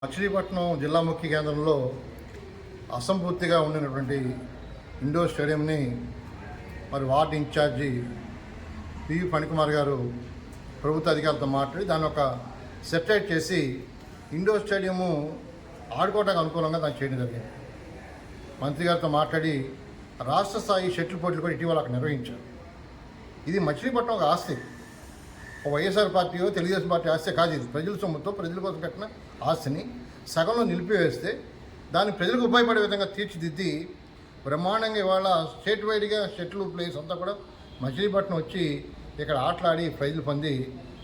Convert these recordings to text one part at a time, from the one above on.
మచిలీపట్నం జిల్లా ముఖ్య కేంద్రంలో అసంపూర్తిగా ఉండినటువంటి ఇండోర్ స్టేడియంని మరి వార్డు ఇన్ఛార్జి పివి ఫణికుమార్ గారు ప్రభుత్వ అధికారులతో మాట్లాడి దాన్ని ఒక సెపరేట్ చేసి ఇండోర్ స్టేడియము ఆడుకోవడానికి అనుకూలంగా దాన్ని చేయడం జరిగింది. మంత్రి గారితో మాట్లాడి రాష్ట్ర స్థాయి షటిల్ పోటీలు కూడా ఇటీవల అక్కడ నిర్వహించారు. ఇది మచిలీపట్నం ఒక ఆస్తి, ఒక వైఎస్ఆర్ పార్టీయో తెలుగుదేశం పార్టీ ఆస్తి కాదు. ఇది ప్రజల సొమ్ముతో ప్రజల కోసం కట్టిన ఆస్తిని సగంలో నిలిపివేస్తే దాన్ని ప్రజలకు ఉపయోగపడే విధంగా తీర్చిదిద్ది బ్రహ్మాండంగా ఇవాళ స్టేట్ వైడ్గా షటిల్ ప్లేయర్స్ అంతా కూడా మచిలీపట్నం వచ్చి ఇక్కడ ఆటలాడి ప్రైజులు పొంది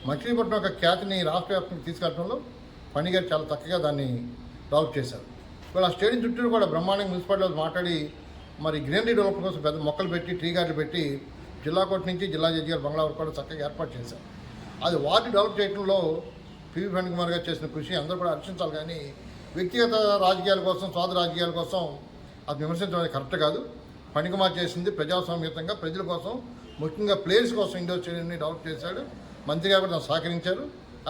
మచిలీపట్నం యొక్క ఖ్యాతిని రాష్ట్ర వ్యాప్తంగా తీసుకెళ్లడంలో ఫణి గారు చాలా చక్కగా దాన్ని డెవలప్ చేశారు. ఇవాళ ఆ స్టేడియం చుట్టూ కూడా బ్రహ్మాండంగా మున్సిపాలిటీ మాట్లాడి మరి గ్రీనరీ డెవలప్మెంట్ కోసం పెద్ద మొక్కలు పెట్టి ట్రీ గార్డులు పెట్టి జిల్లా కోర్టు నుంచి జిల్లా జడ్జి గారు బంగ్లా వరకు కూడా చక్కగా ఏర్పాటు చేశారు. అది వార్డు డెవలప్ చేయడంలో పివి ఫణికుమార్ గారు చేసిన కృషి అందరూ కూడా హర్షించాలి. కానీ వ్యక్తిగత రాజకీయాల కోసం, స్వార్థ రాజకీయాల కోసం అది విమర్శించడం అనేది కరెక్ట్ కాదు. ఫణికుమార్ చేసింది ప్రజాస్వామ్యతంగా ప్రజల కోసం, ముఖ్యంగా ప్లేయర్స్ కోసం ఇండోర్ స్టేడియంని డెవలప్ చేశాడు. మంత్రి గారు కూడా దాన్ని సహకరించారు.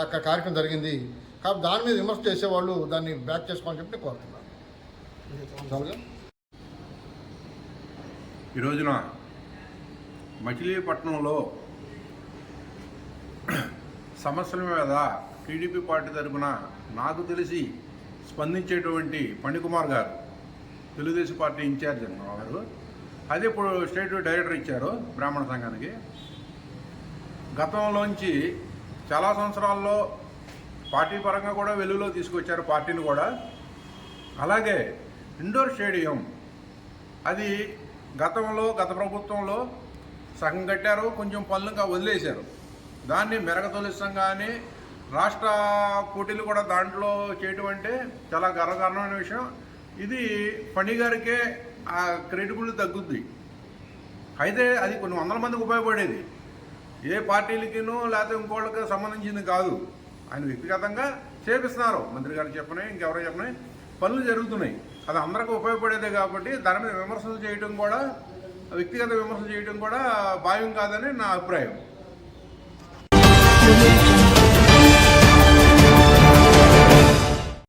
అక్కడ కార్యక్రమం జరిగింది. కాబట్టి దాని మీద విమర్శ చేసేవాళ్ళు దాన్ని బ్యాక్ చేసుకోవాలని చెప్పి నేను కోరుతున్నాను. ఈ రోజున మచిలీపట్నంలో సమస్యల మీద టీడీపీ పార్టీ తరఫున నాకు తెలిసి స్పందించేటువంటి ఫణికుమార్ గారు, తెలుగుదేశం పార్టీ ఇన్ఛార్జ్ గారు, అదే ఇప్పుడు స్టేట్ డైరెక్టర్ ఇచ్చారు బ్రాహ్మణ సంఘానికి. గతంలోంచి చాలా సంవత్సరాల్లో పార్టీ పరంగా కూడా వెలుగులో తీసుకొచ్చారు పార్టీని కూడా. అలాగే ఇండోర్ స్టేడియం అది గత ప్రభుత్వంలో సగం కట్టారు, కొంచెం పనులుగా వదిలేశారు. దాన్ని మెరగతొలిస్తాం. కానీ రాష్ట్ర పోటీలు కూడా దాంట్లో చేయటం అంటే చాలా గర్వకారణమైన విషయం. ఇది ఫణి గారికే ఆ క్రెడిబిలిటీ తగ్గుద్ది. అయితే అది కొన్ని వందల మందికి ఉపయోగపడేది, ఏ పార్టీలకినో లేకపోతే ఇంకోళ్ళకి సంబంధించింది కాదు. ఆయన వ్యక్తిగతంగా చేపిస్తున్నారు, మంత్రి గారు చెప్పని ఇంకెవరో చెప్పని పనులు జరుగుతున్నాయి. అది అందరికీ ఉపయోగపడేదే కాబట్టి దాని మీద విమర్శలు చేయడం కూడా, వ్యక్తిగత విమర్శలు చేయడం కూడా భావ్యం కాదని నా అభిప్రాయం.